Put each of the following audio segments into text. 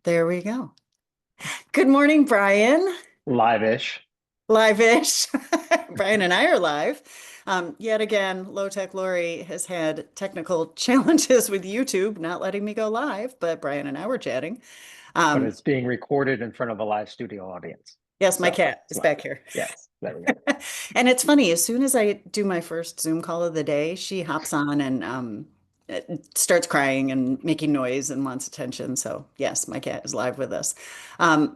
There we go. Good morning, Brian. Live-ish. Live-ish. Brian and I are live. Yet again, Low Tech Lorri has had technical challenges with YouTube, not letting me go live, but Brian and I were chatting. But Um, it's being recorded in front of a live studio audience. yes, my So cat it's is live. back here. Yes, there we go. And it's funny, as soon as I do my first Zoom call of the day, she hops on and starts crying and making noise and wants attention. So, yes, my cat is live with us.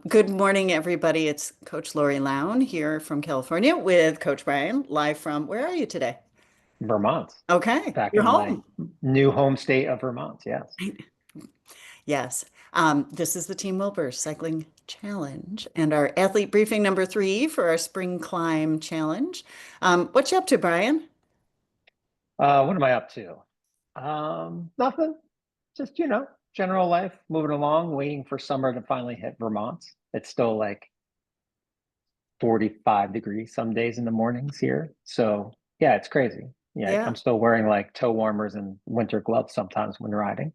Good morning, everybody. It's Coach Lorri Lown here from California with Coach Brian, live from where are you today? Vermont. Okay, Back you're in my home. new home state of Vermont. Yes. Yes. This is the Team Wilpers Cycling Challenge and our athlete briefing number 3 for our spring climb challenge. What you up to, Brian? What am I up to? Nothing. Just, general life, moving along, waiting for summer to finally hit Vermont. It's still like 45 degrees some days in the mornings here. So yeah, it's crazy. Yeah, Yeah. I'm still wearing like toe warmers and winter gloves sometimes when riding.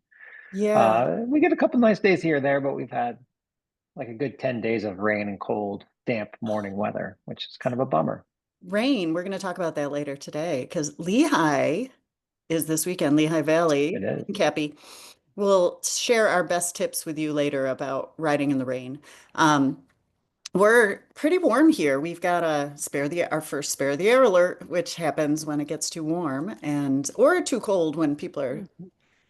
Yeah. We get a couple nice days here or there, but we've had like a good 10 days of rain and cold, damp morning weather, which is kind of a bummer. Rain, we're going to talk about that later today because Lehigh is this weekend, Lehigh It Valley. is. And Cappy, we'll share our best tips with you later about riding in the rain. Um, we're pretty warm here. We've got a our first spare the air alert, which happens when it gets too warm and or too cold when people are.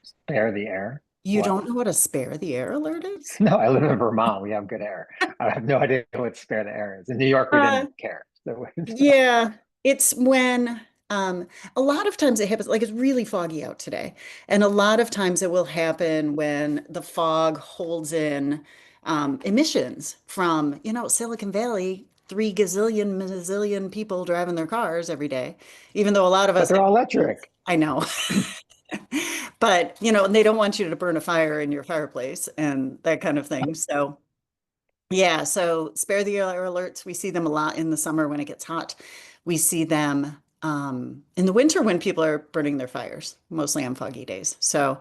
Spare the air. You What? don't know what a spare the air alert is? No, I live in Vermont. We have good air. I have no idea what spare the air is. In New York, we Uh, didn't care. So Yeah, it's when a lot of times it happens like it's really foggy out today. And a lot of times it will happen when the fog holds in emissions from, Silicon Valley, 3 gazillion, mazillion people driving their cars every day, even though a lot of but us they're have all kids. electric. I know. But, and they don't want you to burn a fire in your fireplace and that kind of thing. So yeah, so spare the air alerts. We see them a lot in the summer when it gets hot. We see them in the winter when people are burning their fires, mostly on foggy days. So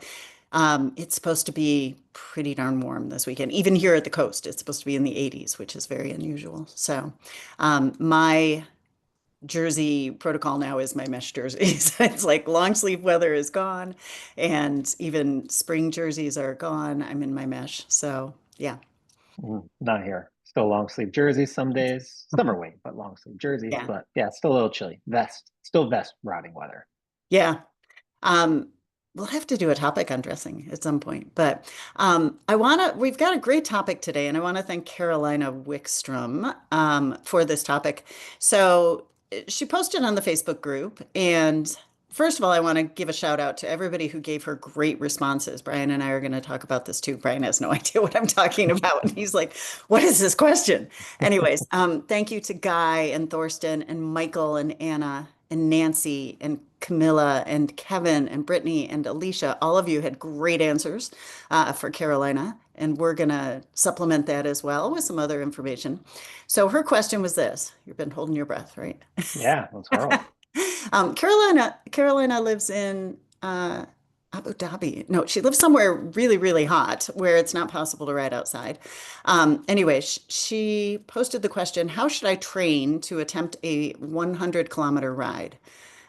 it's supposed to be pretty darn warm this weekend. Even here at the coast, it's supposed to be in the 80s, which is very unusual. So my jersey protocol now is my mesh jerseys. It's like long sleeve weather is gone, and even spring jerseys are gone. I'm in my mesh. So yeah. Not here. Still long sleeve jerseys some days. Summer weight, but long sleeve jerseys. Yeah. But yeah, it's still a little chilly. Still vest riding weather. Yeah. Um, we'll have to do a topic on dressing at some point. But we've got a great topic today, and I want to thank Carolina Wickstrom for this topic. So she posted on the Facebook group, and first of all, I want to give a shout out to everybody who gave her great responses. Brian and I are going to talk about this too. Brian has no idea what I'm talking about. And he's like, what is this question? Anyways, thank you to Guy and Thorsten and Michael and Anna and Nancy and Camilla and Kevin and Brittany and Alicia. All of you had great answers for Carolina, and we're going to supplement that as well with some other information. So her question was this. You've been holding your breath, right? Yeah, let's roll. Carolina lives in Abu Dhabi. No, she lives somewhere really, really hot where it's not possible to ride outside. Anyway, she posted the question, how should I train to attempt a 100-kilometer ride?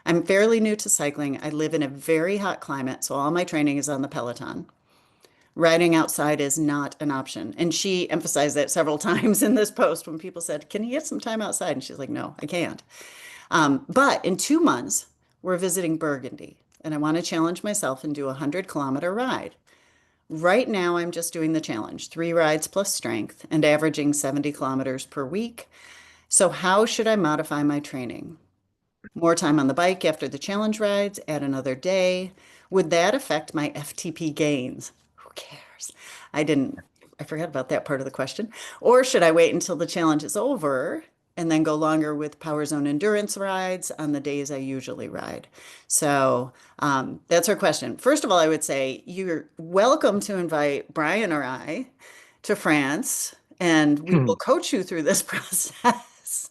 I'm fairly new to cycling. I live in a very hot climate, so all my training is on the Peloton. Riding outside is not an option. And she emphasized that several times in this post when people said, can you get some time outside? And she's like, no, I can't. But in 2 months, we're visiting Burgundy, and I want to challenge myself and do a 100-kilometer ride. Right now, I'm just doing the challenge, 3 rides plus strength, and averaging 70 kilometers per week. So, how should I modify my training? More time on the bike after the challenge rides, add another day. Would that affect my FTP gains? Who cares? I didn't, I forgot about that part of the question. Or should I wait until the challenge is over and then go longer with Power Zone endurance rides on the days I usually ride? So that's our question. First of all, I would say you're welcome to invite Brian or I to France, and we will coach you through this process.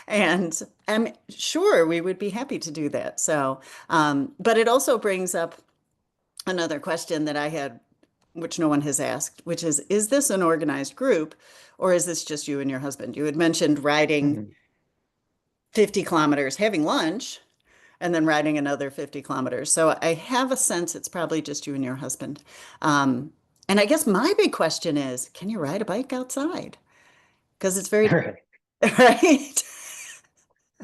And I'm sure we would be happy to do that. So, but it also brings up another question that I had which no one has asked, which is this an organized group or is this just you and your husband? You had mentioned riding Mhm. 50 kilometers, having lunch, and then riding another 50 kilometers. So I have a sense it's probably just you and your husband. Um, and I guess my big question is, can you ride a bike outside? Because it's very, Right. right?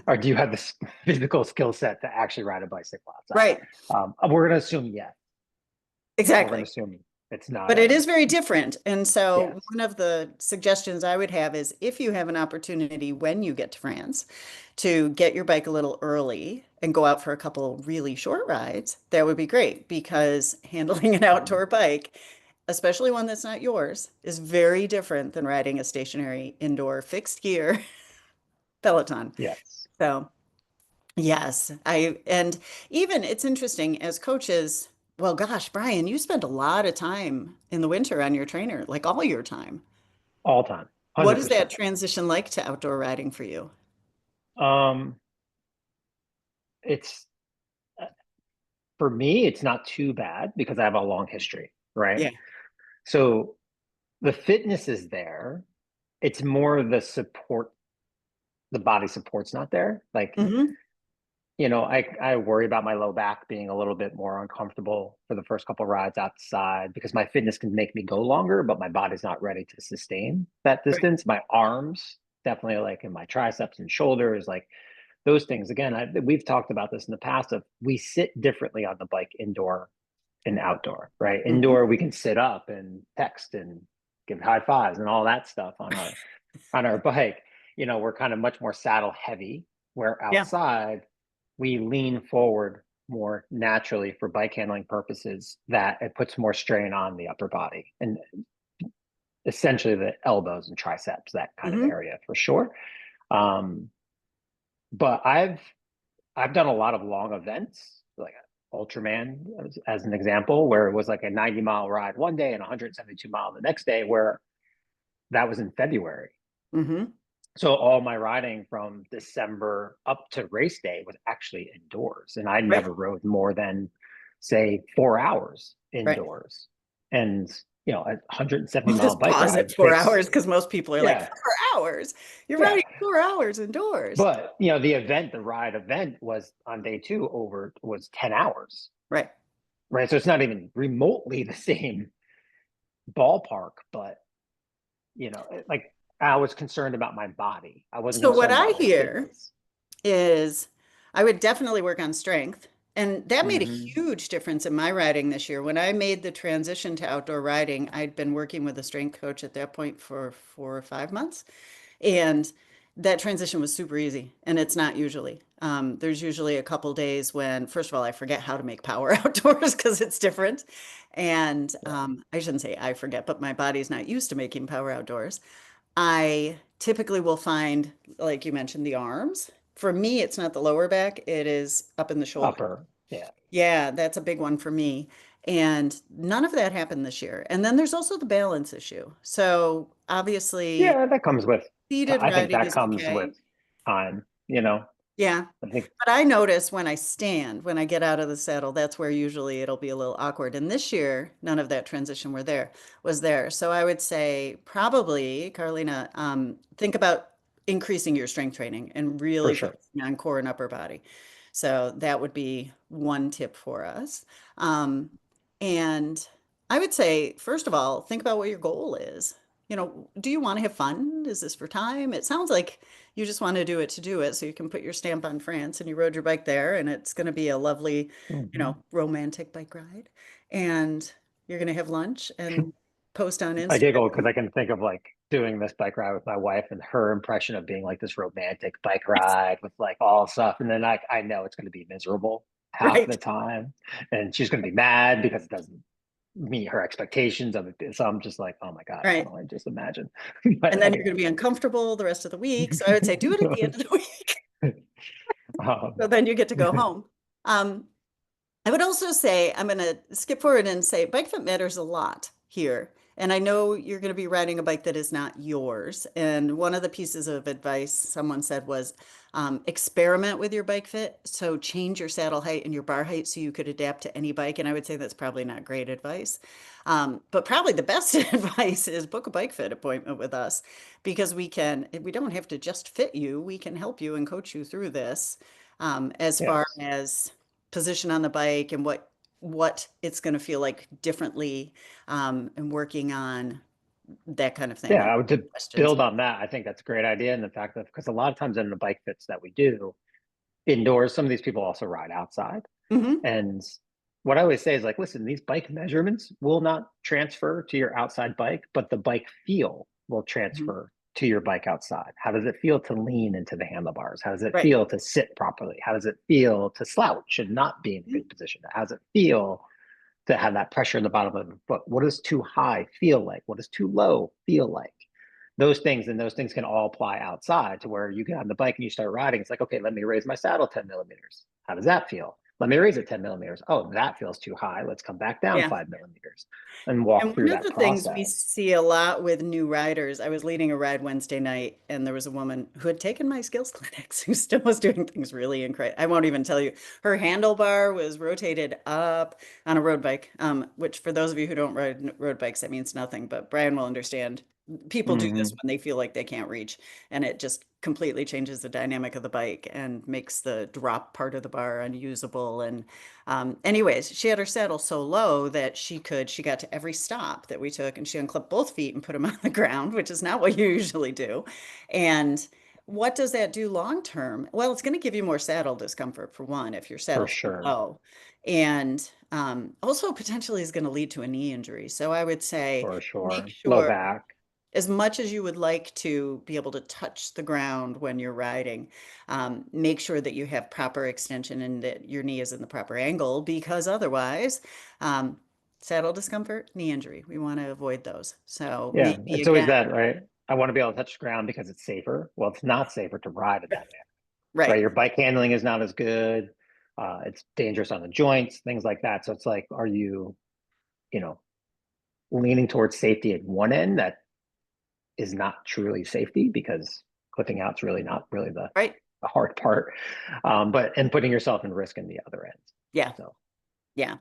Or do you have the physical skill set to actually ride a bicycle outside? Right, We're going to assume yes. We're going to exactly. assume it's not But it a is very different. And so yes. one of the suggestions I would have is if you have an opportunity when you get to France to get your bike a little early and go out for a couple really short rides, that would be great because handling an Mhm. outdoor bike, especially one that's not yours, is very different than riding a stationary indoor fixed gear Peloton. Yes. So yes, and even it's interesting as coaches, well, gosh, Brian, you spend a lot of time in the winter on your trainer, like all your time. All time. What is that 100%. transition like to outdoor riding for you? Um, it's for me, it's not too bad because I have a long history, right? Yeah. So the fitness is there. It's more the support, the body support's not there. Like, Hmm. I worry about my low back being a little bit more uncomfortable for the first couple of rides outside because my fitness can make me go longer, but my body's not ready to sustain that Right. distance. My arms, definitely like in my triceps and shoulders, like those things. Again, we've talked about this in the past of we sit differently on the bike indoor and outdoor, right? Hmm. Indoor, we can sit up and text and give high fives and all that stuff on our bike. We're kind of much more saddle heavy, where Yeah. outside we lean forward more naturally for bike handling purposes that it puts more strain on the upper body and essentially the elbows and triceps, that kind of Hmm. area for sure. Um, but I've done a lot of long events, like Ultraman as an example, where it was like a 90-mile ride one day and 172-mile the next day, where that was in February. Hmm. So all my riding from December up to race day was actually indoors, and I Right. never rode more than say 4 hours Right. indoors. And a 170 We'll mile just bike pause at ride 4 hours takes, because most people are like, yeah, 4 hours? You're yeah. riding 4 hours indoors. But the ride event was on day two was 10 hours, Right. right? So it's not even remotely the same ballpark, but like I was concerned about my body. I wasn't So what concerned I about my hear fitness. is I would definitely work on strength. And that made a Hmm. huge difference in my riding this year. When I made the transition to outdoor riding, I'd been working with a strength coach at that point for 4 or 5 months. And that transition was super easy. And it's not usually. There's usually a couple days when, first of all, I forget how to make power outdoors because it's different. And Yeah. I shouldn't say I forget, but my body's not used to making power outdoors. I typically will find, like you mentioned, the arms. For me, it's not the lower back, it is up in the shoulder. Upper. Yeah. Yeah, that's a big one for me. And none of that happened this year. And then there's also the balance issue. So obviously, Yeah, that comes with, seated I think riding that is comes with okay. time. Yeah. I think But I notice when I stand, when I get out of the saddle, that's where usually it'll be a little awkward. And this year, none of that transition was there. So I would say probably, Carolina, think about increasing your strength training and for really sure. focusing on core and upper body. So that would be one tip for us. Um, and I would say, first of all, think about what your goal is. Do you want to have fun? Is this for time? It sounds like you just want to do it so you can put your stamp on France and you rode your bike there and it's going to be a lovely, Hmm. romantic bike ride. And you're going to have lunch and post on I giggle because Instagram. I can think of like doing this bike ride with my wife and her impression of being like this romantic bike ride with like all stuff. And then I know it's going to be miserable half the Right. time. And she's going to be mad because it doesn't meet her expectations of it. So I'm just like, oh my God, I can Right. only just imagine. And But then you're going anyway. to be uncomfortable the rest of the week. So I would say do it at the end of the week. So um, then you get to go home. Um, I would also say, I'm going to skip forward and say Bike Fit matters a lot here. And I know you're going to be riding a bike that is not yours. And one of the pieces of advice someone said was experiment with your bike fit. So change your saddle height and your bar height so you could adapt to any bike. And I would say that's probably not great advice. But probably the best advice is book a bike fit appointment with us because we don't have to just fit you. We can help you and coach you through this as far Yes. as position on the bike and what it's going to feel like differently and working on that kind of thing. Yeah, And I would to questions. build on that. I think that's a great idea. And the fact that because a lot of times in the bike fits that we do indoors, some of these people also ride outside. Hmm. And what I always say is like, listen, these bike measurements will not transfer to your outside bike, but the bike feel will Hmm. transfer to your bike outside. How does it feel to lean into the handlebars? How does it Right. feel to sit properly? How does it feel to slouch and not be in a good position? How does it feel to have that pressure in the bottom of the foot? What does too high feel like? What does too low feel like? Those things, and those things can all apply outside to where you get on the bike and you start riding. It's like, okay, let me raise my saddle 10 millimeters. How does that feel? Let me raise it 10 millimeters. Oh, that feels too high. Let's come back down Yeah. 5 millimeters and walk And through one of that the things we process. see a lot with new riders, I was leading a ride Wednesday night, and there was a woman who had taken my skills clinics who still was doing things really incredible. I won't even tell you. Her handlebar was rotated up on a road bike, which for those of you who don't ride road bikes, that means nothing, but Brian will understand. People do this Mm-hmm. when they feel like they can't reach, and it just completely changes the dynamic of the bike and makes the drop part of the bar unusable. And anyways, she had her saddle so low that she got to every stop that we took and she unclipped both feet and put them on the ground, which is not what you usually do. And what does that do long term? Well, it's going to give you more saddle discomfort for one, if your For saddle's too sure. low. And also potentially is going to lead to a knee injury. So I would say For make sure. Low sure back. as much as you would like to be able to touch the ground when you're riding, make sure that you have proper extension and that your knee is in the proper angle because otherwise, um, saddle discomfort, knee injury, we want to avoid those. So Yeah. maybe It's always again, that, right? I want to be able to touch the ground because it's safer. Well, it's not safer to ride in that manner, right? right, Your bike handling is not as good. It's dangerous on the joints, things like that. So it's like, are you, you know, leaning towards safety at one end that is not truly safety because clipping out's really not really right, the hard part, but and putting yourself in risk in the other end. yeah. So Yeah.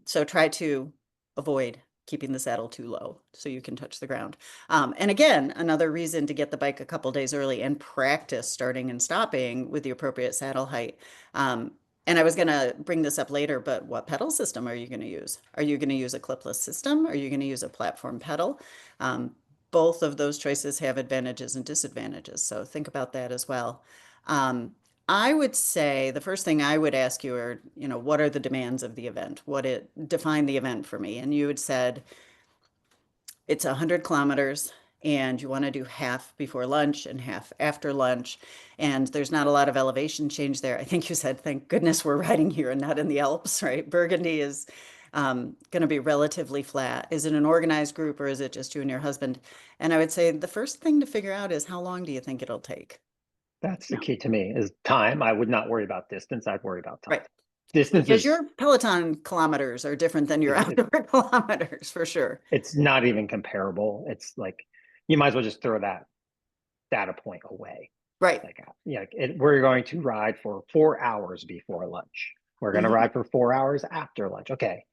So try to avoid keeping the saddle too low so you can touch the ground. And again, another reason to get the bike a couple days early and practice starting and stopping with the appropriate saddle height. Um, and I was going to bring this up later, but what pedal system are you going to use? Are you going to use a clipless system? Are you going to use a platform pedal? Both of those choices have advantages and disadvantages. So think about that as well. Um, I would say the first thing I would ask you are, what are the demands of the event? Define the event for me. And you had said it's 100 kilometers and you want to do half before lunch and half after lunch. And there's not a lot of elevation change there. I think you said, thank goodness we're riding here and not in the Alps, right? Burgundy is going to be relatively flat. Is it an organized group or is it just you and your husband? And I would say the first thing to figure out is how long do you think it'll take? that's the key to me is time. I would not worry about distance. I'd worry about time. Right. Distance Because is your Peloton kilometers are different than your it, outdoor kilometers for sure. it's not even comparable. It's like you might as well just throw that data point away. Right. Like, yeah, we're going to ride for 4 hours before lunch. We're going to Hmm. ride for 4 hours after lunch. Okay,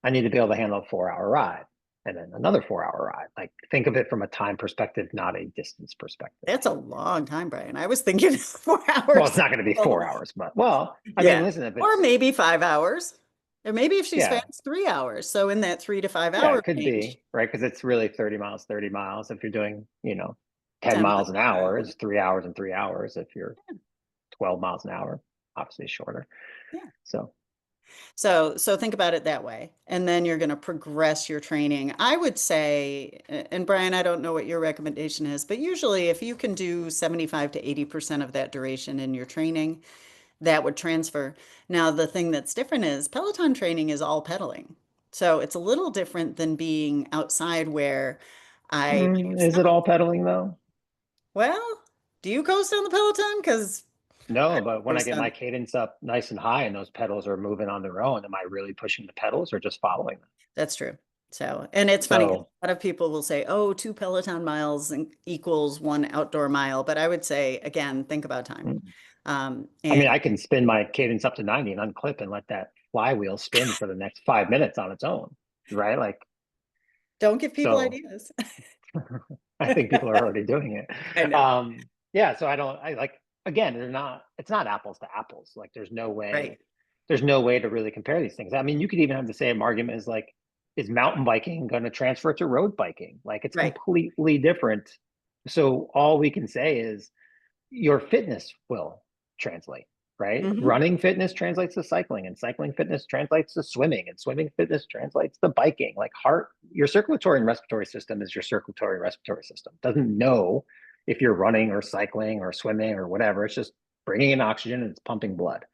I need to be able to handle a 4 hour ride and then another 4 hour ride. Like, think of it from a time perspective, not a distance perspective. That's a long time, Brian. I was thinking 4 hours. Well, it's not going to be Oh, 4 hours, but well, I mean, yeah. listen, if Or it's, maybe 5 hours. Or maybe if she's yeah, fast, 3 hours. So in that 3 to 5 yeah, hour it could range, be, right? Because it's really 30 miles, 30 miles. If you're doing, 10 10 miles miles an per hour, hour. it's 3 hours and 3 hours. If you're 12 miles an hour, obviously shorter. Yeah. So, So think about it that way. And then you're going to progress your training. I would say, and Brian, I don't know what your recommendation is, but usually if you can do 75 to 80% of that duration in your training, that would transfer. Now, the thing that's different is Peloton training is all pedaling. So it's a little different than being outside where I do is it some, all pedaling though? well, do you coast on the Peloton? Because I No, but when I coast get my on, cadence up nice and high and those pedals are moving on their own, am I really pushing the pedals or just following them? that's true. So, and it's funny 'cause So, a lot of people will say, oh, 2 Peloton miles equals 1 outdoor mile. But I would say, again, think about time. I mean, And I can spin my cadence up to 90 and unclip and let that flywheel spin for the next 5 minutes on its own, right? Like, don't give people so ideas. I think people are already doing I it. know. Yeah, so I like, again, it's not apples to apples. Like Right. there's no way to really compare these things. I mean, you could even have the same argument as like, is mountain biking going to transfer to road biking? Like it's Right. completely different. So all we can say is your fitness will translate, right? Hmm. Running fitness translates to cycling, and cycling fitness translates to swimming, and swimming fitness translates to biking. Like your circulatory and respiratory system is your circulatory and respiratory system. It doesn't know if you're running or cycling or swimming or whatever. It's just bringing in oxygen and it's pumping blood.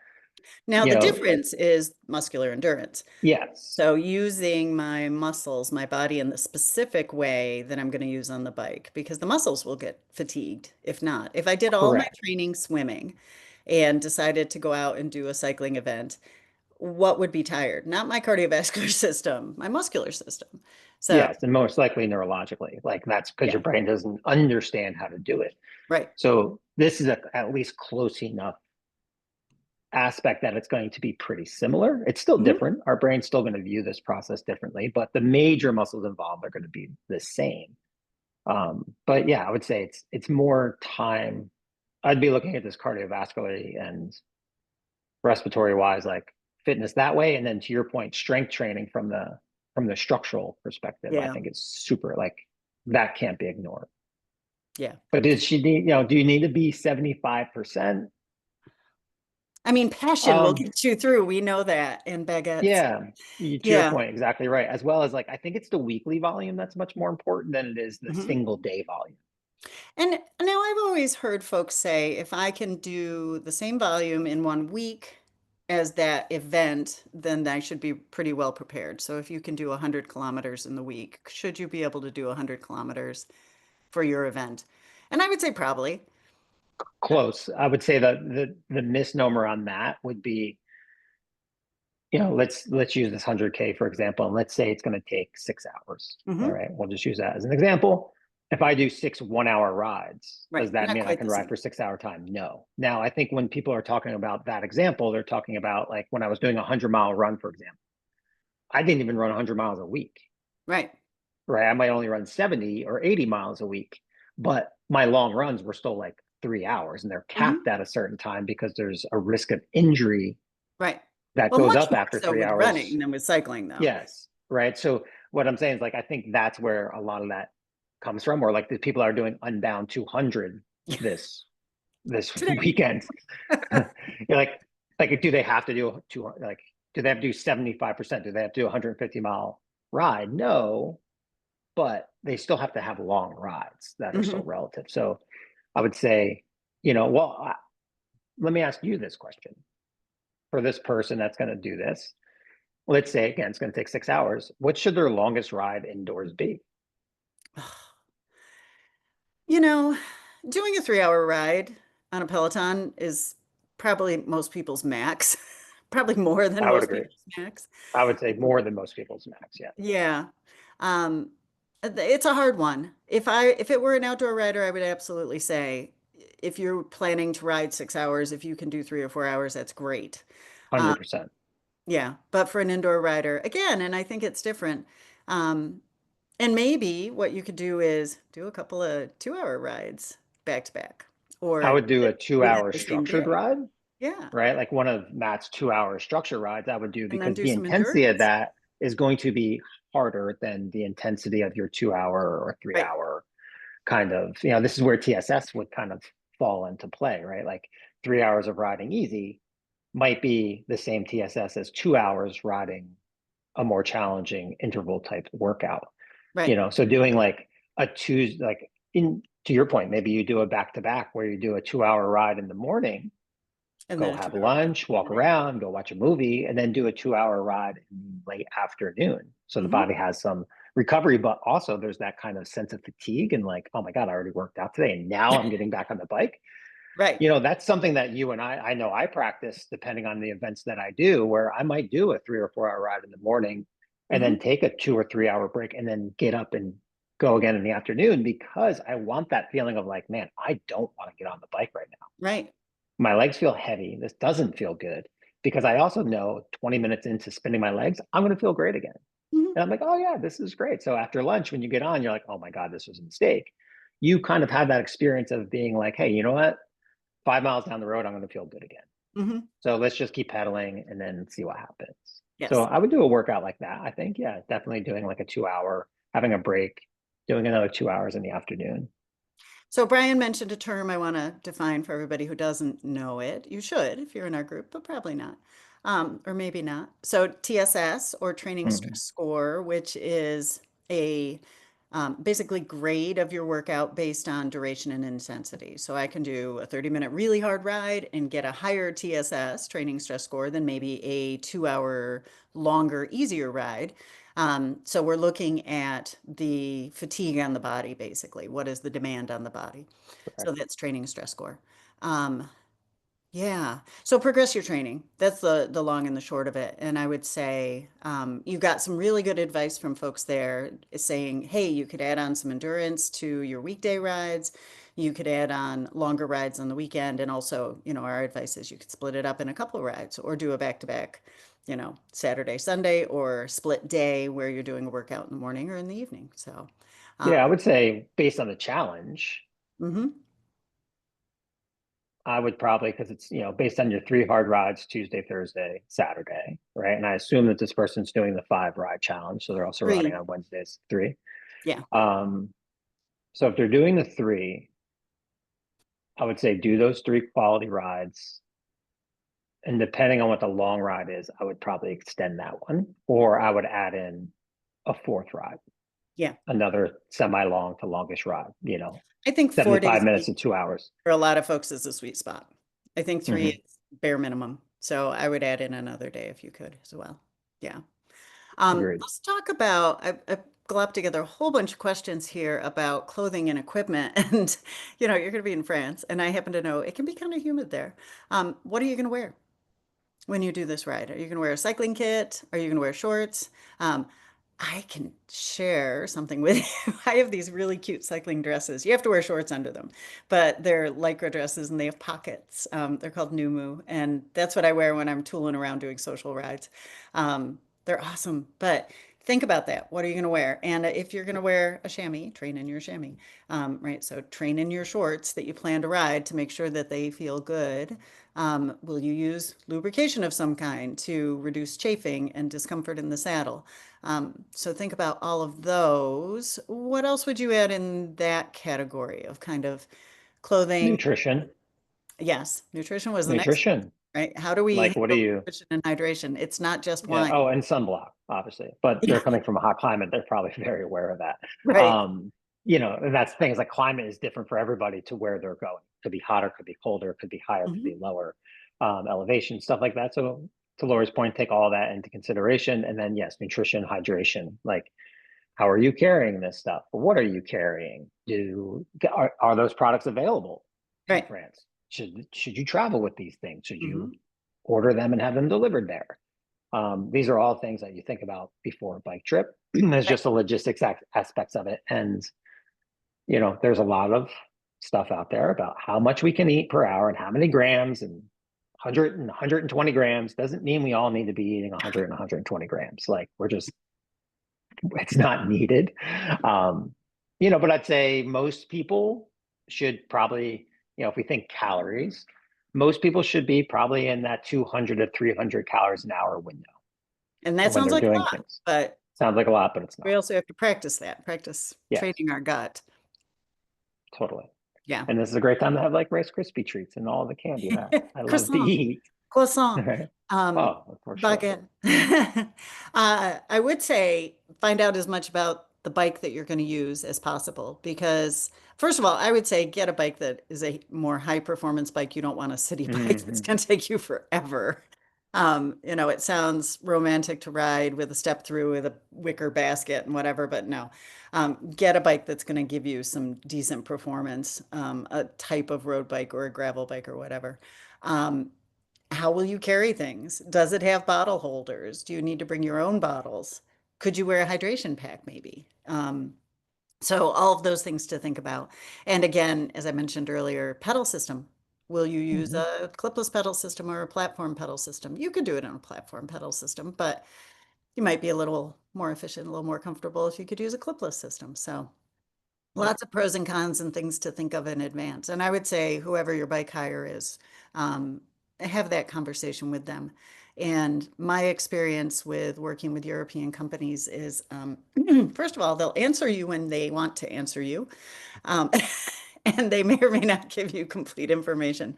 Now, You the know, difference is muscular endurance. yes, So using my muscles, my body in the specific way that I'm going to use on the bike, because the muscles will get fatigued if not. If I did all my correct. training swimming and decided to go out and do a cycling event, what would be tired? Not my cardiovascular system, my muscular system. So, Yes, and most likely neurologically. Like that's because your yeah, brain doesn't understand how to do it. right. So this is at least close enough aspect that it's going to be pretty similar. It's still Mhm. different. Our brain's still going to view this process differently, but the major muscles involved are going to be the same. But yeah, I would say it's more time. I'd be looking at this cardiovascularly and respiratory wise, like fitness that way, and then to your point, strength training from the structural perspective. I Yeah, think it's super like that can't be ignored. yeah. But did she need, do you need to be 75%? I mean, passion will Um, get you through. We know that in baguettes. Yeah, to your Yeah. point, exactly right. As well as like, I think it's the weekly volume that's much more important than it is the Mhm. single day volume. And now I've always heard folks say if I can do the same volume in 1 week as that event, then I should be pretty well prepared. So if you can do 100 kilometers in the week, should you be able to do 100 kilometers for your event? And I would say probably. Close. I would say that the misnomer on that would be, let's use this 100K for example, and let's say it's going to take 6 hours. All Hmm. right, we'll just use that as an example. If I do 6 1 hour rides, does Right. that Not mean I quite can the ride same. for 6 hour time? No. Now, I think when people are talking about that example, they're talking about like when I was doing a 100-mile run, for example. I didn't even run 100 miles a week. Right. Right? I might only run 70 or 80 miles a week, but my long runs were still like 3 hours and they're Hmm. capped at a certain time because there's a risk of injury Right. that Well, goes much up more after so three with hours. running than with cycling, though. Yes. Right. So what I'm saying is like, I think that's where a lot of that comes from, or like the people are doing Unbound 200 this, this Today. weekend. You're like, do they have to do like, do they have to do 75%? Do they have to do a 150-mile ride? No, but they still have to have long rides that are still Hmm. relative. So I would say, let me ask you this question. For this person that's going to do this, let's say again, it's going to take 6 hours. What should their longest ride indoors be? You know, doing a 3 hour ride on a Peloton is probably most people's max, probably more than I would most agree. people's max. I would say more than most people's max. Yeah. Yeah. Um, it's a hard one. If it were an outdoor rider, I would absolutely say if you're planning to ride 6 hours, if you can do 3 or 4 hours, that's great. Um, 100%. yeah, but for an indoor rider, again, and I think it's different. Um, and maybe what you could do is do a couple of 2 hour rides back to back, I or would do a two do that hour the same structured day. ride, Yeah. right? Like one of Matt's 2 hour structure rides I would do And then because do the some intensity of endurance. that is going to be harder than the intensity of your 2 hour or three Right. hour kind of, this is where TSS would kind of fall into play, right? Like 3 hours of riding easy might be the same TSS as 2 hours riding a more challenging interval type workout. Right. So doing like a Tuesday, like in to your point, maybe you do a back to back where you do a 2 hour ride in the morning, And go then a have 2 hour ride lunch, in walk the evening. around, go watch a movie, and then do a 2 hour ride in late afternoon. So the Hmm. body has some recovery, but also there's that kind of sense of fatigue and like, oh my God, I already worked out today. And now I'm getting back on the bike. Right. That's something that you and I know I practice depending on the events that I do, where I might do a 3 or 4 hour ride in the morning and Hmm. then take a 2 or 3 hour break and then get up and go again in the afternoon because I want that feeling of like, man, I don't want to get on the bike right now. Right. My legs feel heavy. This doesn't feel good because I also know 20 minutes into spinning my legs, I'm going to feel great again. Hmm. And I'm like, oh, yeah, this is great. So after lunch, when you get on, you're like, oh my God, this was a mistake. You kind of have that experience of being like, hey, you know what? 5 miles down the road, I'm going to feel good again. Hmm. So let's just keep pedaling and then see what happens. So Yes. I would do a workout like that. I think, yeah, definitely doing like a 2 hour, having a break, doing another 2 hours in the afternoon. So Brian mentioned a term I want to define for everybody who doesn't know it. You should if you're in our group, but probably not. Or maybe not. So TSS, or training Mhm. stress score, which is a basically grade of your workout based on duration and intensity. So I can do a 30-minute really hard ride and get a higher TSS, training stress score, than maybe a 2 hour longer, easier ride. So we're looking at the fatigue on the body, basically. What is the demand on the body? So Correct. that's training stress score. Um, yeah. So progress your training. That's the long and the short of it. And I would say you got some really good advice from folks there saying, hey, you could add on some endurance to your weekday rides. You could add on longer rides on the weekend. And also, our advice is you could split it up in a couple of rides or do a back-to-back, Saturday, Sunday, or split day where you're doing a workout in the morning or in the evening. So, Yeah, I um, would say based on the challenge, mhm. I would probably, because it's, based on your 3 hard rides, Tuesday, Thursday, Saturday, right? And I assume that this person's doing the 5 ride challenge. So they're also running 3. on Wednesdays, three. Yeah. Um, so if they're doing the three, I would say do those 3 quality rides. And depending on what the long ride is, I would probably extend that one, or I would add in a fourth ride, Yeah. another semi-long to longish ride, I think 4 days 75 a minutes week to 2 hours. for a lot of folks is a sweet spot. I think 3 Hmm. is bare minimum. So I would add in another day if you could as well. Yeah. Agreed. Let's talk about, I've globbed together a whole bunch of questions here about clothing and equipment. And, you're going to be in France, and I happen to know it can be kind of humid there. What are you going to wear when you do this ride? Are you going to wear a cycling kit? Are you going to wear shorts? Um, I can share something with you. I have these really cute cycling dresses. You have to wear shorts under them, but they're lycra dresses and they have pockets. They're called Numu, and that's what I wear when I'm tooling around doing social rides. They're awesome, but think about that. What are you going to wear? And if you're going to wear a chamois, train in your chamois, right? So train in your shorts that you plan to ride to make sure that they feel good. Will you use lubrication of some kind to reduce chafing and discomfort in the saddle? So think about all of those. What else would you add in that category of kind of clothing? Nutrition, Yes, nutrition was the next, nutrition. right? How do we Like, what do handle you, nutrition and hydration? It's not just yeah. wine. Oh, and sunblock, obviously, but they're Yeah, coming from a hot climate. They're probably very aware of that. right. And that's the thing is like climate is different for everybody to where they're going. Could be hotter, could be colder, could be higher, could be Mhm. lower, elevation, stuff like that. So to Lori's point, take all that into consideration. And then yes, nutrition, hydration, like how are you carrying this stuff? What are you carrying? Are those products available in Right. France? Should you travel with these things? Should you Hmm. order them and have them delivered there? These are all things that you think about before a bike trip. There's Right. just the logistics aspects of it. And, there's a lot of stuff out there about how much we can eat per hour and how many grams and 100 and 120 grams doesn't mean we all need to be eating 100 and 120 grams. Like it's not needed. Um, but I'd say most people should probably, if we think calories, most people should be probably in that 200 to 300 calories an hour window And that when sounds they're like a doing lot, things. but Sounds like a lot, but it's we not. also have to practice that, practice Yes, training our gut. totally. Yeah. And this is a great time to have like Rice Krispie treats and all the candy that I love to Croissant. eat. Croissant, Right? um, Oh, for sure. baguette. I would say find out as much about the bike that you're going to use as possible because, first of all, I would say get a bike that is a more high performance bike. You don't want a city bike that's Hmm. going to take you forever. It sounds romantic to ride with a step through with a wicker basket and whatever, but no. Get a bike that's going to give you some decent performance, a type of road bike or a gravel bike or whatever. Um, how will you carry things? Does it have bottle holders? Do you need to bring your own bottles? Could you wear a hydration pack maybe? So all of those things to think about. And again, as I mentioned earlier, pedal system. Will you use Mhm. a clipless pedal system or a platform pedal system? You could do it on a platform pedal system, but you might be a little more efficient, a little more comfortable if you could use a clipless system. So Yep. lots of pros and cons and things to think of in advance. And I would say whoever your bike hire is, um, have that conversation with them. And my experience with working with European companies is, first of all, they'll answer you when they want to answer you. Um, and they may or may not give you complete information.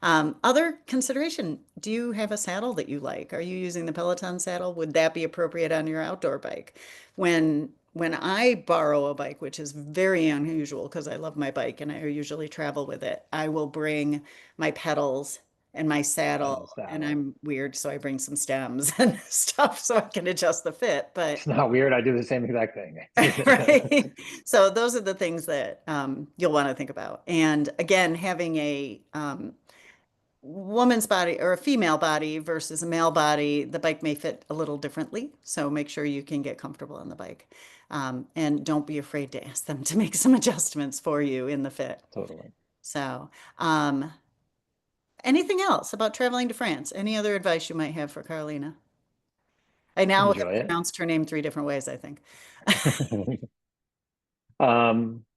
Other consideration, do you have a saddle that you like? Are you using the Peloton saddle? Would that be appropriate on your outdoor bike? When I borrow a bike, which is very unusual because I love my bike and I usually travel with it, I will bring my pedals and my And the saddle, and saddle. I'm weird, so I bring some stems and stuff so I can adjust the fit. But It's not weird. I do the same exact thing. right. So those are the things that you'll want to think about. And again, having a woman's body or a female body versus a male body, the bike may fit a little differently. So make sure you can get comfortable on the bike. And don't be afraid to ask them to make some adjustments for you in the fit. Totally. So, anything else about traveling to France? Any other advice you might have for Carolina? I now have Enjoy pronounced her name three different ways, I think. it.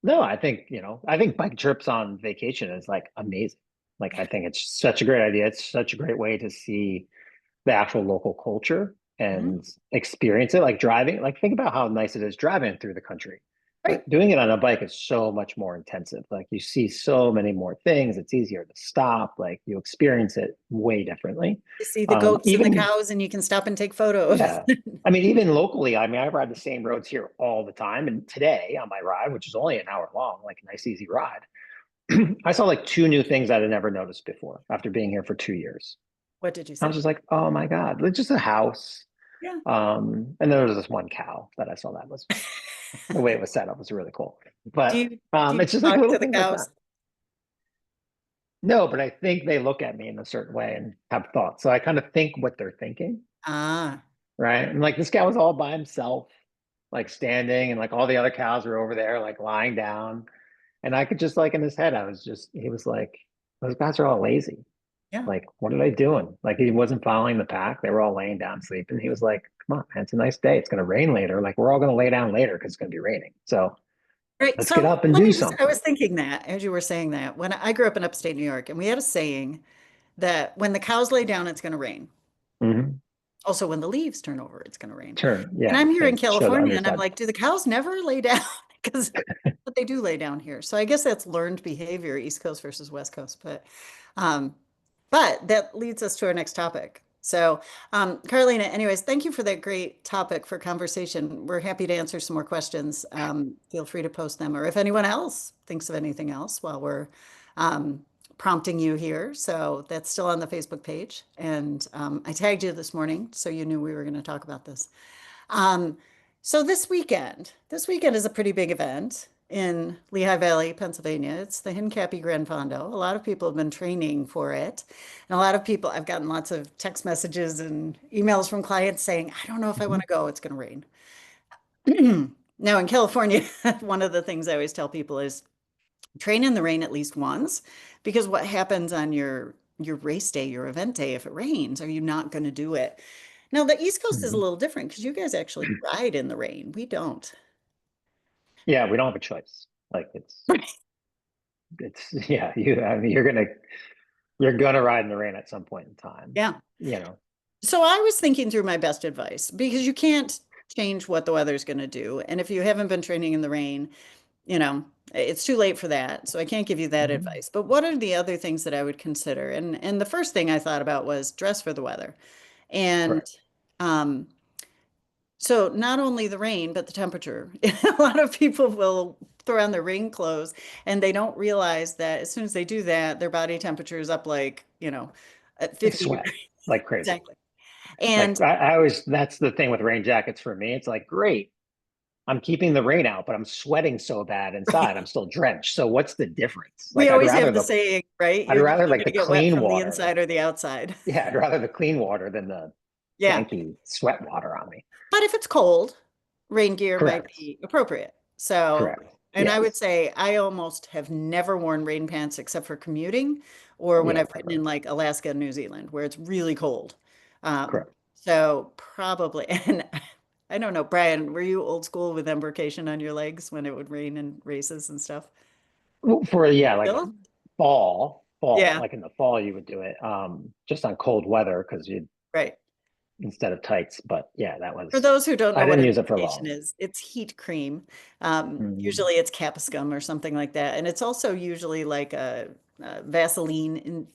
No, I think, I think bike trips on vacation is like amazing. Like, I think it's such a great idea. It's such a great way to see the actual local culture Mhm. and experience it. Like driving, like think about how nice it is driving through the country. Right. But doing it on a bike is so much more intensive. Like you see so many more things. It's easier to stop. Like you experience it way differently. You see the goats and the Even cows, and you can stop and take photos. Yeah. I mean, even locally, I mean, I ride the same roads here all the time. And today on my ride, which is only an hour long, like a nice, easy ride, I saw like two new things I'd never noticed before after being here for 2 years. What did you I was see? just like, oh my God, it's just a house. Yeah. And there was this one cow that I saw that was the way it was set up was really cool. But Do you it's just like talk little to the things like that. cows? No, but I think they look at me in a certain way and have thoughts. So I kind of think what they're thinking, Ah, right? And like this guy was all by himself, like standing, and like all the other cows were over there, like lying down. And I could just like in his head, he was like, those guys are all lazy. yeah. Like, what are they doing? Like, he wasn't following the pack. They were all laying down sleeping. He was like, come on, man, it's a nice day. It's going to rain later. Like, we're all going to lay down later because it's going to be raining. So Right. let's get So up and let do me just, I something. was thinking that as you were saying that, when I grew up in upstate New York, and we had a saying that when the cows lay down, it's going to rain. Hmm. Also, when the leaves turn over, it's going to rain. Turn. And Yeah. I'm here in They show the California, and I'm underside. like, do the cows never lay down? Because but they do lay down here. So I guess that's learned behavior, East Coast versus West Coast. Um, but that leads us to our next topic. So, Carolina, anyways, thank you for that great topic for conversation. We're happy to answer some more questions. Feel free to post them, or if anyone else thinks of anything else while we're um, prompting you here. So that's still on the Facebook page. And I tagged you this morning, so you knew we were going to talk about this. Um, so this weekend is a pretty big event in Lehigh Valley, Pennsylvania. It's the Hincapie Grand Fondo. A lot of people have been training for it. And a lot of people, I've gotten lots of text messages and emails from clients saying, I don't know if I want Mhm. to go, it's going to rain. Now in California, one of the things I always tell people is train in the rain at least once, because what happens on your race day, your event day, if it rains, are you not going to do it? Now, the East Coast is a Mhm. little different because you guys actually ride in the rain. We don't. Yeah. We don't have a choice. Like, yeah, I mean, you're going to ride in the rain at some point in time, Yeah. you know. So I was thinking through my best advice because you can't change what the weather's going to do. And if you haven't been training in the rain, it's too late for that. So I can't give you that Mhm. advice. But what are the other things that I would consider? And the first thing I thought about was dress for the weather. And Right. um, so not only the rain, but the temperature. A lot of people will throw on their rain clothes and they don't realize that as soon as they do that, their body temperature is up like, at They 50 sweat degrees. like crazy. Exactly. And Like I always, that's the thing with rain jackets for me. It's like, great, I'm keeping the rain out, but I'm sweating so bad inside. I'm still drenched. So what's the difference? we Like always have the saying, right? I'd You're rather either like going the to get wet clean from the water. inside or the outside. Yeah, I'd rather the clean water than the Yeah. stanky sweat water on me. But if it's cold, rain gear might Correct. be appropriate. So, Correct. and I would Yes. say I almost have never worn rain pants except for commuting or when Yeah, I've ridden in like Alaska and New Zealand where it's really cold. Um, correct. so probably, and I don't know, Brian, were you old school with embarkation on your legs when it would rain in races and stuff? Well, for yeah, like Still? fall, Yeah, like in the fall, you would do it just on cold weather because you right. instead of tights. But yeah, For those who don't I know what didn't use it for embarkation long. is, it's heat cream. Mm, Usually it's capsicum or something like that. And it's also usually like a Vaseline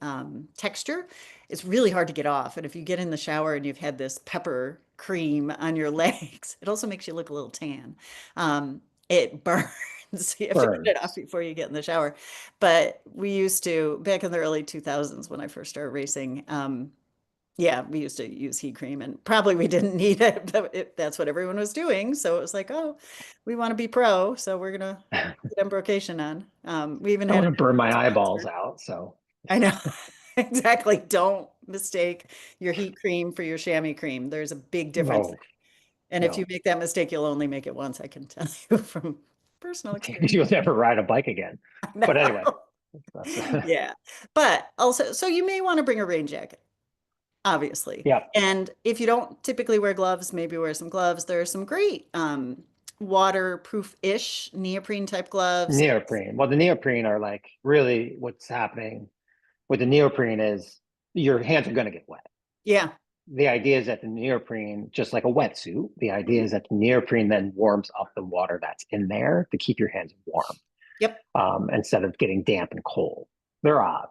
texture. It's really hard to get off. And if you get in the shower and you've had this pepper cream on your legs, it also makes you look a little tan. It burns. You have to get it off burns. before you get in the shower. But we used to, back in the early 2000s when I first started racing, yeah, we used to use heat cream and probably we didn't need it, but that's what everyone was doing. So it was like, oh, we want to be pro, so we're gonna I put embrocation on. We even don't had want an to burn my eyeballs sponsor. out, so I know. Exactly. Don't mistake your heat cream for your chamois cream. There's a big difference. no, And if you no, make that mistake, you'll only make it once, I can tell you from personal experience. you'll never ride a bike again. No. But anyway, that's Yeah. But also, so you may want to bring a rain jacket, obviously. yeah, And if you don't typically wear gloves, maybe wear some gloves. There are some great waterproof-ish neoprene type gloves. neoprene. Well, the neoprene are like really what's happening with the neoprene is your hands are going to get wet. Yeah. The idea is that the neoprene, just like a wetsuit, the idea Mhm. is that the neoprene then warms up the water that's in there to keep your hands warm Yep. instead of getting damp and cold. They're odd.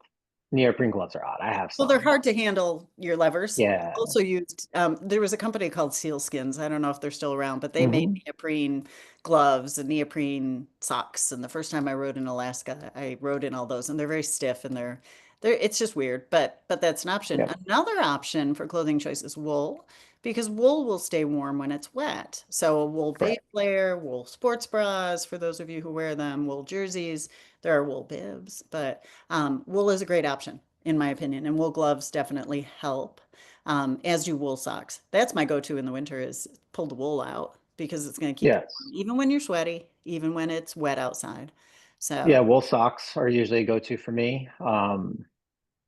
Neoprene gloves are odd. I have Well, they're some, hard but to handle your levers. I yeah. also used, there was a company called Sealskins. I don't know if they're still around, but they made Hmm. neoprene gloves and neoprene socks. And the first time I rode in Alaska, I rode in all those and they're very stiff and it's just weird, but that's an option. Yep. Another option for clothing choice is wool because wool will stay warm when it's wet. So a wool base Correct. layer, wool sports bras for those of you who wear them, wool jerseys, there are wool bibs, but wool is a great option in my opinion, and wool gloves definitely help, as do wool socks. That's my go-to in the winter is pull the wool out because it's going to keep you warm, Yes. even when you're sweaty, even when it's wet outside. Yeah. So, Wool socks are usually a go-to for me.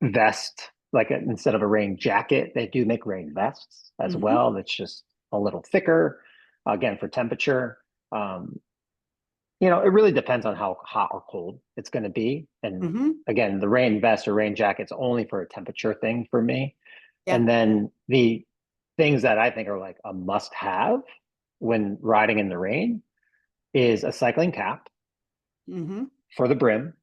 Vest, like instead of a rain jacket, they do make rain vests as mhm, well. That's just a little thicker, again, for temperature. Um, it really depends on how hot or cold it's going to be. And mhm, again, the rain vest or rain jacket's only for a temperature thing for me. yeah, And then the things that I think are like a must have when riding in the rain is a cycling cap mhm. for the brim,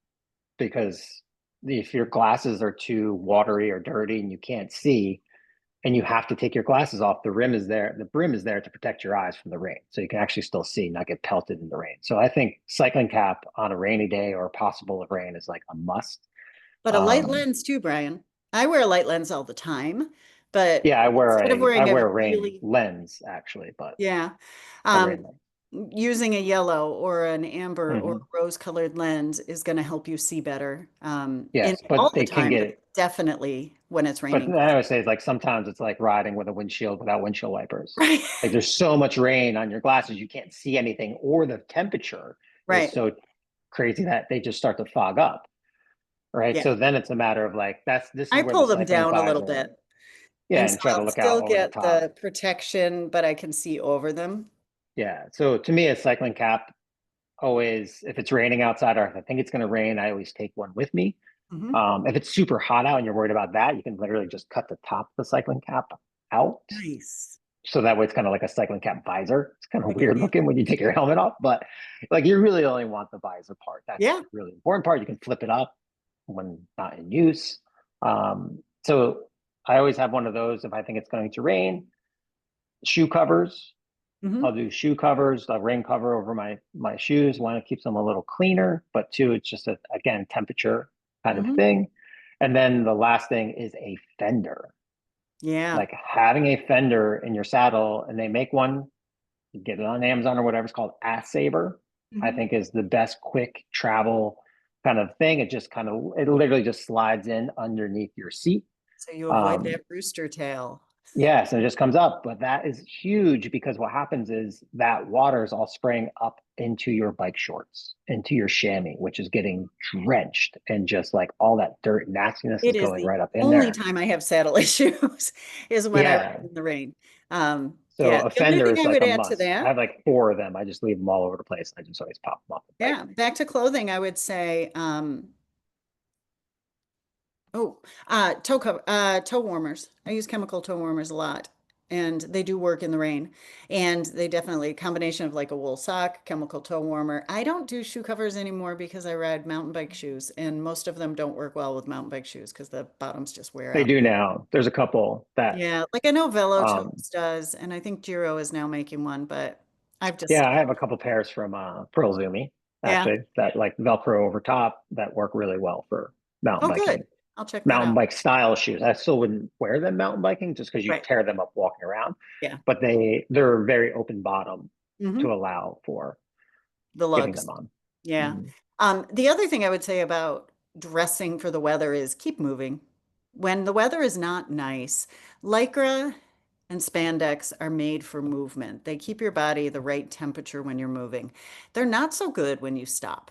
because if your glasses are too watery or dirty and you can't see, and you have to take your glasses off, the brim is there to protect your eyes from the rain. So you can actually still see, not get pelted in the rain. So I think cycling cap on a rainy day or possible of rain is like a must. But a light Um, lens too, Brian. I wear a light lens all the time, but yeah, instead of I wearing a wear a rain really, lens actually, but yeah, a um, rain lens. using a yellow or an amber or Hmm. rose colored lens is going to help you see better. And Yes, all but the they can time, but get, definitely when it's but raining. I always say it's like sometimes it's like riding with a windshield without windshield wipers. Right. Like there's so much rain on your glasses, you can't see anything, or the temperature is Right. so crazy that they just start to fog up. Right. Yeah. So then it's a matter of like, this is I where the pull them cycling down a little visor, bit. yeah, And so and try to I'll look out still over the get top. the protection, but I can see over them. Yeah. So to me, a cycling cap always, if it's raining outside or if I think it's going to rain, I always take one with me. Hmm. If it's super hot out and you're worried about that, you can literally just cut the top of the cycling cap out. Nice. So that way it's kind of like a cycling cap visor. It's kind of I can weird see. looking when you take your helmet off, but like you really only want the visor part. That's Yeah. the really important part. You can flip it up when not in use. So I always have one of those if I think it's going to rain. Shoe covers. I'll Hmm. do shoe covers, a rain cover over my shoes. One, it keeps them a little cleaner, but two, it's just a again temperature kind of Hmm. thing. And then the last thing is a fender. Yeah. Like having a fender in your saddle, and they make one, you get it on Amazon or whatever, it's called Ass Saver, I Hmm. think is the best quick travel kind of thing. It just kind of, it literally just slides in underneath your seat. So you avoid Um, that rooster tail. Yes, and it just comes up. But that is huge because what happens is that water is all spraying up into your bike shorts, into your chamois, which is getting drenched, and just like all that dirt and nastiness It is is going the right up in only there. time I have saddle issues is when I ride Yeah. in the rain. So Yeah. a The other fender thing is I like would a add to must. I that, have like four of them. I just leave them all over the place. I just always pop them off the bike. yeah, back to clothing, I would say, oh, toe warmers. I use chemical toe warmers a lot, and they do work in the rain. And they definitely, a combination of like a wool sock, chemical toe warmer. I don't do shoe covers anymore because I ride mountain bike shoes, and most of them don't work well with mountain bike shoes because the bottoms just wear They out. do now. There's a couple that Yeah, like I know um Velotones does, and I think Giro is now making one, but I've yeah, just, I have a couple pairs from Pearl Zumi yeah. actually that like Velcro over top that work really well for mountain Oh, good. biking. I'll check that Mountain out. bike style shoes. I still wouldn't wear them mountain biking just because you Right. tear them up walking around, Yeah. but they're very open bottom to Hmm. allow for The getting lugs. them on. Yeah. Mhm. The other thing I would say about dressing for the weather is keep moving. When the weather is not nice, Lycra and spandex are made for movement. They keep your body the right temperature when you're moving. They're not so good when you stop,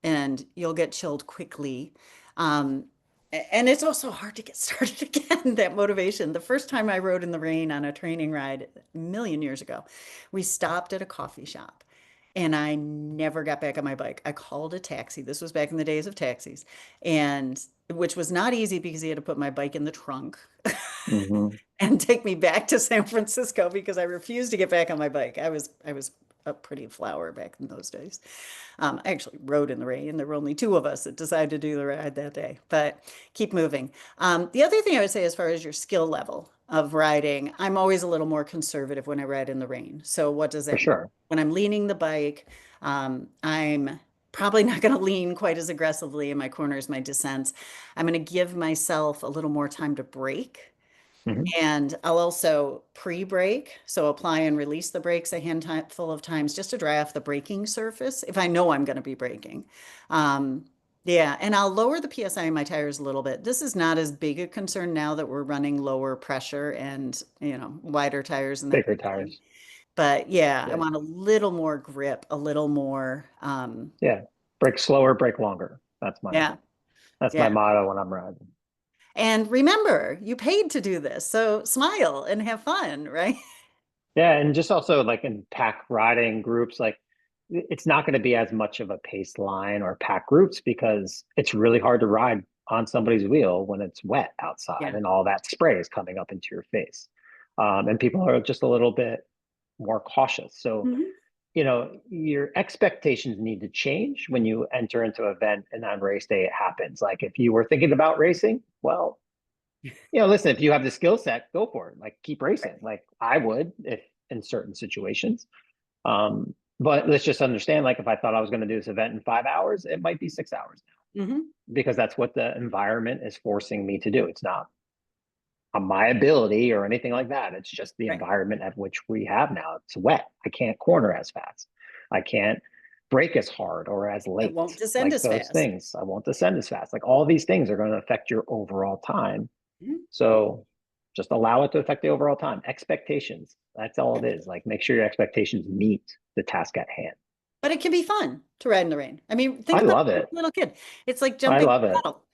and you'll get chilled quickly. Um, and it's also hard to get started again, that motivation. The first time I rode in the rain on a training ride a million years ago, we stopped at a coffee shop and I never got back on my bike. I called a taxi. This was back in the days of taxis, and which was not easy because he had to put my bike in the trunk Mhm. and take me back to San Francisco because I refused to get back on my bike. I was a pretty flower back in those days. I actually rode in the rain. There were only two of us that decided to do the ride that day, but keep moving. The other thing I would say, as far as your skill level of riding, I'm always a little more conservative when I ride in the rain. So what does For that mean? sure. When I'm leaning the bike, I'm probably not going to lean quite as aggressively in my corners, my descents. I'm going to give myself a little more time to brake. Mhm. And I'll also pre-brake, so apply and release the brakes a handful of times just to dry off the braking surface if I know I'm going to be braking. Um, yeah, and I'll lower the PSI in my tires a little bit. This is not as big a concern now that we're running lower pressure and, wider tires and that Bigger kind of thing. tires. But yeah, I Yeah. want a little more grip, a little more, Yeah. Break slower, break longer. yeah, That's my yeah. motto when I'm riding. And remember, you paid to do this, so smile and have fun, right? Yeah, and just also like in pack riding groups, like it's not going to be as much of a pace line or pack groups because it's really hard to ride on somebody's wheel when it's wet outside Yeah. and all that spray is coming up into your face. And people are just a little bit more cautious. So, Mhm. your expectations need to change when you enter into an event and on race day it happens. Like if you were thinking about racing, well, listen, if you have the skill set, go for it. Like keep racing. Like I would if in certain situations. But let's just understand, like if I thought I was going to do this event in 5 hours, it might be 6 hours Hmm. because that's what the environment is forcing me to do. It's not on my ability or anything like that. It's just the Right. environment at which we have now. It's wet. I can't corner as fast. I can't brake as hard or as It late. won't descend Like as those fast. things. I won't descend as fast. Like all these things are going to affect your overall time. Mhm. So just allow it to affect the overall time. Expectations. That's all Yeah. it is. Like make sure your expectations meet the task at hand. But it can be fun to ride in the rain. I mean, think I about love a it. little kid. It's like I jumping love a it. puddle.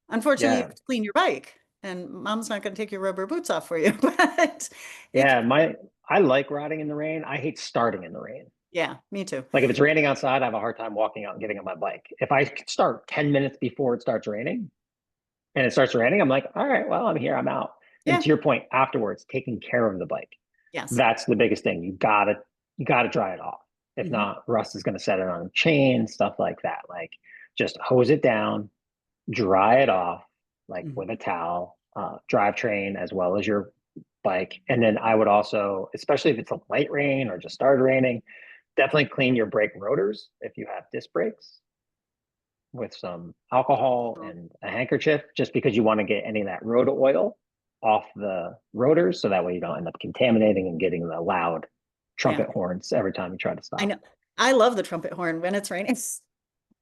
Unfortunately, you Yeah. have to clean your bike, and mom's not going to take your rubber boots off for you. But it, Yeah. I like riding in the rain. I hate starting in the rain. yeah, me too. Like if it's raining outside, I have a hard time walking out and getting on my bike. If I start 10 minutes before it starts raining and it starts raining, I'm like, all right, well, I'm here, I'm out. And Yeah. to your point, afterwards, taking care of the bike. Yes. That's the biggest thing. You gotta dry it off. If Hmm. not, rust is gonna set it on a chain, stuff like that. Like just hose it down, dry it off, like Hmm. with a towel, drivetrain as well as your bike. And then I would also, especially if it's a light rain or just started raining, definitely clean your brake rotors if you have disc brakes with some alcohol and a handkerchief, just because you want to get any of that rotor oil off the rotors. So that way you don't end up contaminating and getting the loud Yeah. trumpet horns every time you try to I stop. know. I love the trumpet horn when it's raining.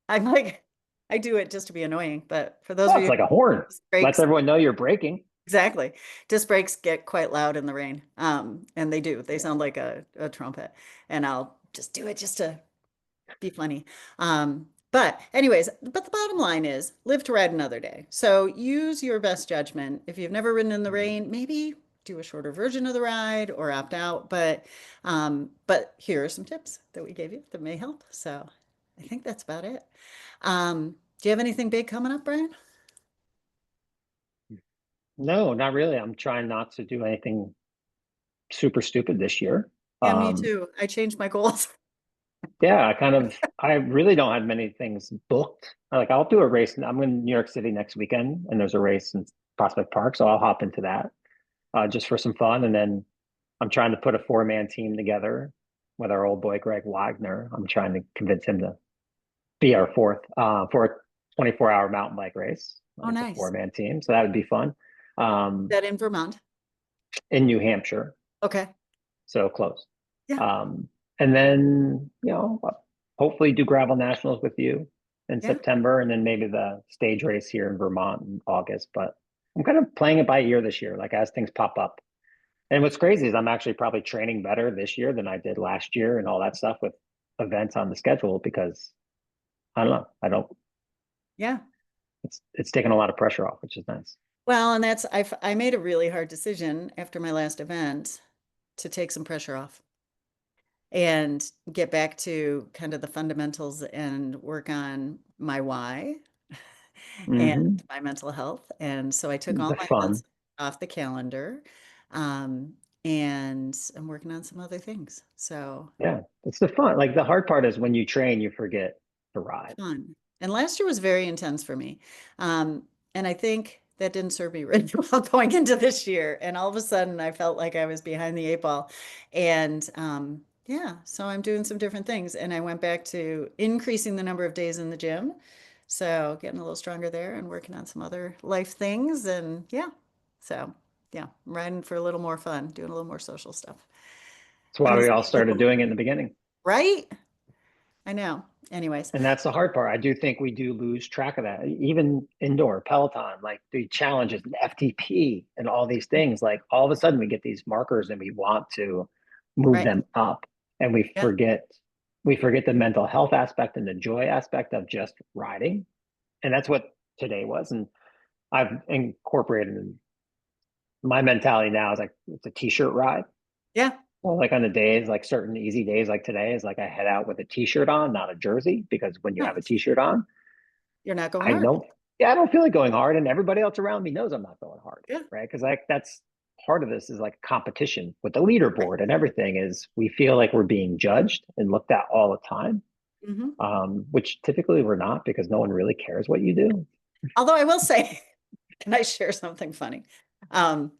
I'm like, I do it just to be annoying. But for those Oh, of it's you like a horn. who Lets breaks, everyone know you're braking. Exactly. Disc brakes get quite loud in the rain. And they do. They sound like a trumpet. And I'll just do it just to be funny. But anyways, but the bottom line is live to ride another day. So use your best judgment. If you've never ridden in the rain, maybe do a shorter version of the ride or opt out. But here are some tips that we gave you that may help. So I think that's about it. Do you have anything big coming up, Brian? No, not really. I'm trying not to do anything super stupid this year. Yeah, me Um, too. I changed my goals. yeah, I really don't have many things booked. Like I'll do a race. I'm in New York City next weekend, and there's a race in Prospect Park, so I'll hop into that just for some fun. And then I'm trying to put a four-man team together with our old boy Greg Wagner. I'm trying to convince him to be our fourth for a 24-hour mountain bike race. Oh, It's a nice. four-man team, so that would be fun. That in Vermont. In New Hampshire, Okay. so close. Yeah. And then, hopefully do gravel nationals with you in Yeah. September, and then maybe the stage race here in Vermont in August. But I'm kind of playing it by ear this year, like as things pop up. And what's crazy is I'm actually probably training better this year than I did last year and all that stuff with events on the schedule because I don't know. I don't, Yeah. it's taken a lot of pressure off, which is nice. Well, and I made a really hard decision after my last event to take some pressure off and get back to kind of the fundamentals and work on my why and Hmm. my mental health. And so I took all The my fun. events off the calendar. Um, and I'm working on some other things. So Yeah. It's the fun. Like the hard part is when you train, you forget to ride. fun. And last year was very intense for me. And I think that didn't serve me really well going into this year. And all of a sudden, I felt like I was behind the eight ball. And yeah, so I'm doing some different things. And I went back to increasing the number of days in the gym. So getting a little stronger there and working on some other life things. And yeah, so yeah, I'm riding for a little more fun, doing a little more social stuff. That's I why we miss all started you, doing it in the beginning. right? I know. Anyways, And that's the hard part. I do think we do lose track of that. Even indoor Peloton, like the challenges, and FTP, and all these things. Like all of a sudden, we get these markers and we want to move right. them up, and Yeah. we forget the mental health aspect and the joy aspect of just riding. And that's what today was. And I've incorporated in my mentality now is like it's a t-shirt ride. Yeah. Well, like on the days, like certain easy days like today is like I head out with a t-shirt on, not a jersey, because when you have a Nice. t-shirt on, You're not going I hard. don't, yeah, I don't feel like going hard, and everybody else around me knows I'm not going hard, Yeah. right? Because like that's part of this is like competition with the Right. leaderboard and everything is we feel like we're being judged and looked at all the time, Hmm. which typically we're not because no one really cares what you do. Although I will say, can I share something funny? Um,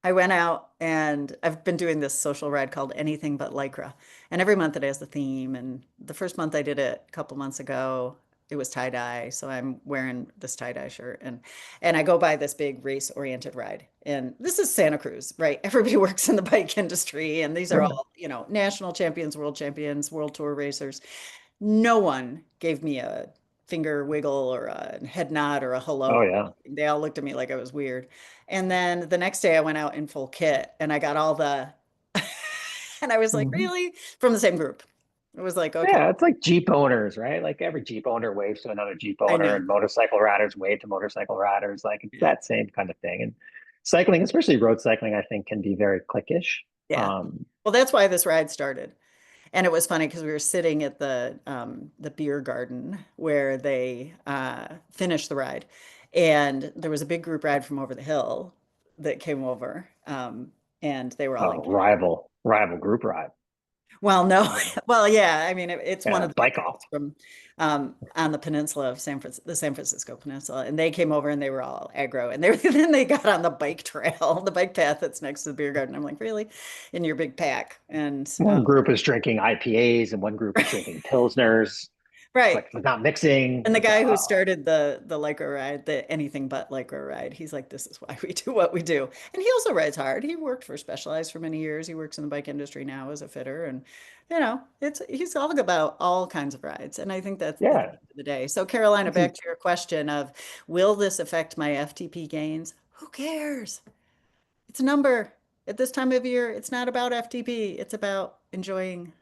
I went out and I've been doing this social ride called Anything But Lycra. And every month it has the theme. And the first month I did it a couple months ago, it was tie-dye. So I'm wearing this tie-dye shirt and I go by this big race-oriented ride. And this is Santa Cruz, right? Everybody works in the bike industry and these are Yeah. all, national champions, world tour racers. No one gave me a finger wiggle or a head nod or a Oh hello. yeah. They all looked at me like I was weird. And then the next day I went out in full kit and I got all the, and I was like, Mhm. really? From the same group. It was like, okay, Yeah, it's like Jeep owners, right? Like every Jeep owner waves to another Jeep I owner, know. and motorcycle riders wave to motorcycle riders. Like it's Yeah. that same kind of thing. And cycling, especially road cycling, I think can be very cliquish. Yeah. Um, Well, that's why this ride started. And it was funny because we were sitting at the beer garden where they finished the ride. And there was a big group ride from over the hill that came over. And they were all oh, in. rival group ride. Well, no. Well, yeah. I mean, it's one Yeah, of the big bike off. groups from on the peninsula of the San Francisco Peninsula, and they came over and they were all aggro, and they then they got on the bike trail, the bike path that's next to the beer garden. I'm like, really, in your big pack, and One group is drinking IPAs and one group is drinking Pilsners. It's right. like it's not mixing. And the It's like, guy who oh, started the Lycra ride, the anything but Lycra ride, he's like, this is why we do what we do. And he also rides hard. He worked for Specialized for many years. He works in the bike industry now as a fitter. And, it's he's all about all kinds of rides. And I think that's at the yeah. end of the day. So Carolina, This is back to your question of will this affect my FTP gains? Who cares? It's a number. At this time of year, it's not about FTP. It's about enjoying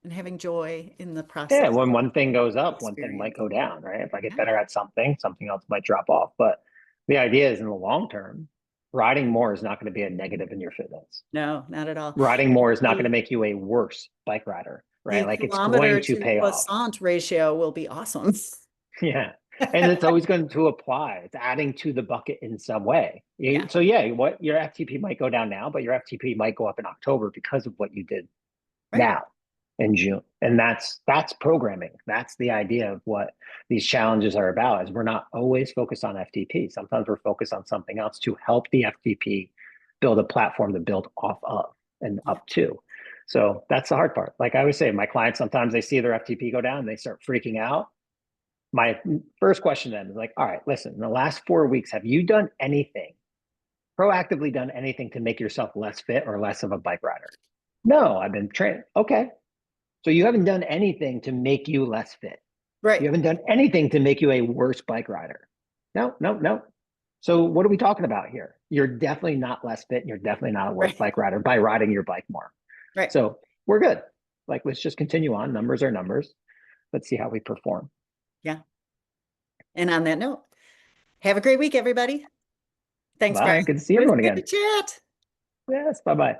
and having joy in the Yeah, process when one thing goes up, one thing might experience. go down, right? If I get Yeah. better at something, something else might drop off. But the idea is in the long term, riding more is not going to be a negative in your fitness. No, not at all. Riding more is not going to The, make you a worse bike rider, right? the Like it's going kilometer to to pay off. croissant ratio will be awesome. Yeah. And it's always going to apply. It's adding to the bucket in some way. Yeah, So yeah, what your FTP might go down now, but your FTP might go up in October because of what you did right. now in June. And that's programming. That's the idea of what these challenges are about is we're not always focused on FTP. Sometimes we're focused on something else to help the FTP build a platform to build off of and Yeah, up to. So that's the hard part. Like I always say, my clients sometimes they see their FTP go down and they start freaking out. My first question to them is like, all right, listen, in the last 4 weeks, have you done anything, proactively done anything to make yourself less fit or less of a bike rider? No, I've been trained. Okay. So you haven't done anything to make you less fit. You right, haven't done anything to make you a worse bike rider. No, no, no. So what are we talking about here? You're definitely not less fit. And you're definitely not a worse right, bike rider by riding your bike more. right. So we're good. Like, let's just continue on. Numbers are numbers. Let's see how we perform. Yeah. And on that note, have a great week, everybody. Thanks, Bye. Brian. Good to see It was everyone good to again. chat. Yes. Bye bye.